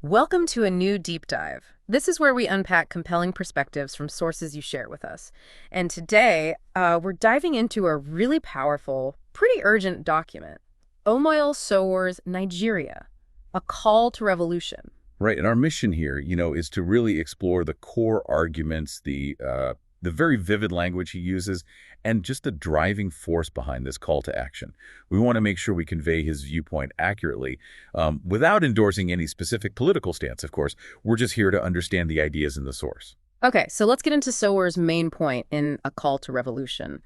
Welcome to a new deep dive. This is where we unpack compelling perspectives from sources you share with us. And today, we're diving into a really powerful, pretty urgent document, Omoyele Sowore's Nigeria, a call to revolution. Right, and our mission here, is to really explore the core arguments, the very vivid language he uses, and just the driving force behind this call to action. We want to make sure we convey his viewpoint accurately, without endorsing any specific political stance, of course. We're just here to understand the ideas in the source. Okay, so let's get into Sowore's main point in A Call to Revolution.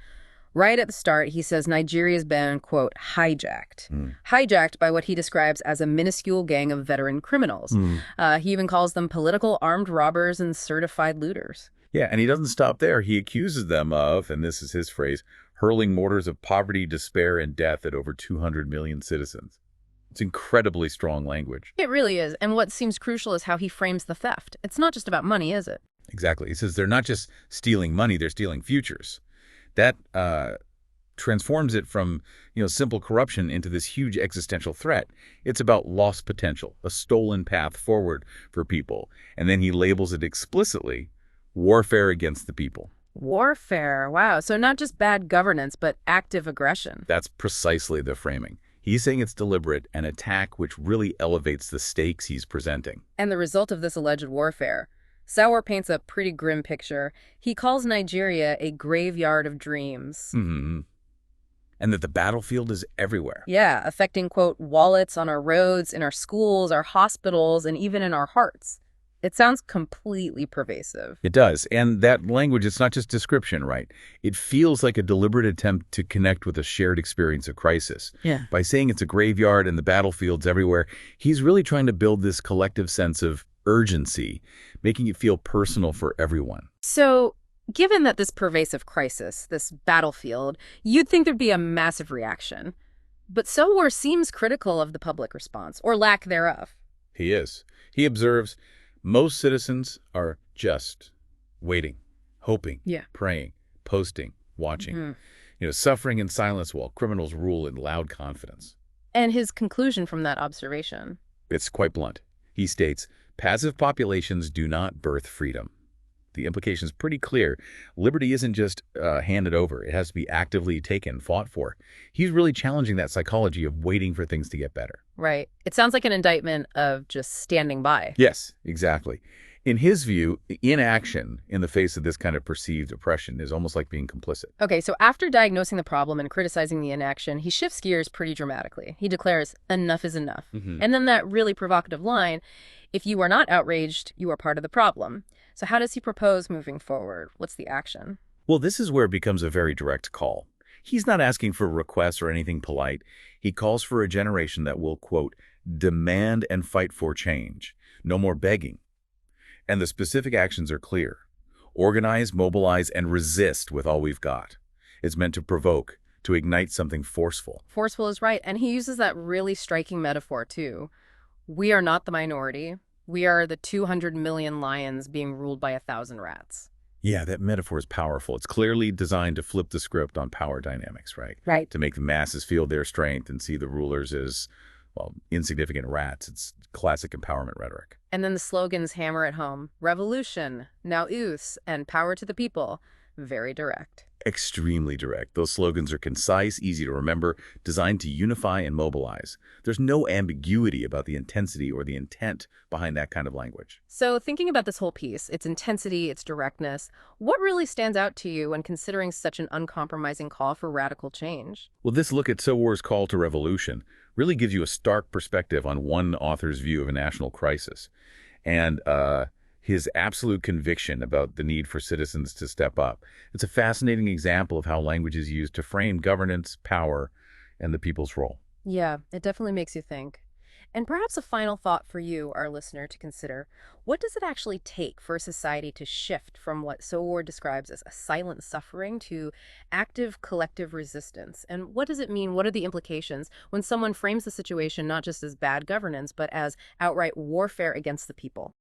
Right at the start, he says Nigeria's been, quote, hijacked. Hijacked by what he describes as a minuscule gang of veteran criminals. He even calls them political armed robbers and certified looters. Yeah, and he doesn't stop there. He accuses them of, and this is his phrase, hurling mortars of poverty, despair, and death at over 200 million citizens. It's incredibly strong language. It really is. And what seems crucial is how he frames the theft. It's not just about money, is it? Exactly. He says they're not just stealing money, they're stealing futures. That transforms it from, simple corruption into this huge existential threat. It's about lost potential, a stolen path forward for people. And then he labels it explicitly warfare against the people. Warfare. Wow. So not just bad governance, but active aggression. That's precisely the framing. He's saying it's deliberate, an attack which really elevates the stakes he's presenting. And the result of this alleged warfare. Sowore paints a pretty grim picture. He calls Nigeria a graveyard of dreams. And that the battlefield is everywhere. Yeah, affecting, quote, wallets on our roads, in our schools, our hospitals, and even in our hearts. It sounds completely pervasive. It does. And that language, it's not just description, right? It feels like a deliberate attempt to connect with a shared experience of crisis. Yeah. By saying it's a graveyard and the battlefields everywhere, he's really trying to build this collective sense of urgency, making it feel personal for everyone. So, given that this pervasive crisis, this battlefield, you'd think there'd be a massive reaction. But Sowore seems critical of the public response, or lack thereof. He is. He observes most citizens are just waiting, hoping, praying, posting, watching, suffering in silence while criminals rule in loud confidence. And his conclusion from that observation? It's quite blunt. He states, passive populations do not birth freedom. The implication is pretty clear. Liberty isn't just handed over. It has to be actively taken, fought for. He's really challenging that psychology of waiting for things to get better. Right. It sounds like an indictment of just standing by. Yes, exactly. In his view, inaction in the face of this kind of perceived oppression is almost like being complicit. Okay, so after diagnosing the problem and criticizing the inaction, he shifts gears pretty dramatically. He declares, enough is enough. And then that really provocative line, if you are not outraged, you are part of the problem. So how does he propose moving forward? What's the action? Well, this is where it becomes a very direct call. He's not asking for requests or anything polite. He calls for a generation that will, quote, demand and fight for change. No more begging. And the specific actions are clear. Organize, mobilize, and resist with all we've got. It's meant to provoke, to ignite something forceful. Forceful is right. And he uses that really striking metaphor, too. We are not the minority. We are the 200 million lions being ruled by 1,000 rats. Yeah, that metaphor is powerful. It's clearly designed to flip the script on power dynamics, right? Right. To make the masses feel their strength and see the rulers as, well, insignificant rats. It's classic empowerment rhetoric. And then the slogans hammer it home. Revolution, now us, and power to the people. Very direct. Extremely direct. Those slogans are concise, easy to remember, designed to unify and mobilize. There's no ambiguity about the intensity or the intent behind that kind of language. So thinking about this whole piece, its intensity, its directness, what really stands out to you when considering such an uncompromising call for radical change? Well, this look at Sowore's call to revolution really gives you a stark perspective on one author's view of a national crisis. And his absolute conviction about the need for citizens to step up. It's a fascinating example of how language is used to frame governance, power, and the people's role. Yeah, it definitely makes you think. And perhaps a final thought for you, our listener, to consider. What does it actually take for a society to shift from what Sowore describes as a silent suffering to active collective resistance? And what does it mean? What are the implications when someone frames the situation not just as bad governance, but as outright warfare against the people?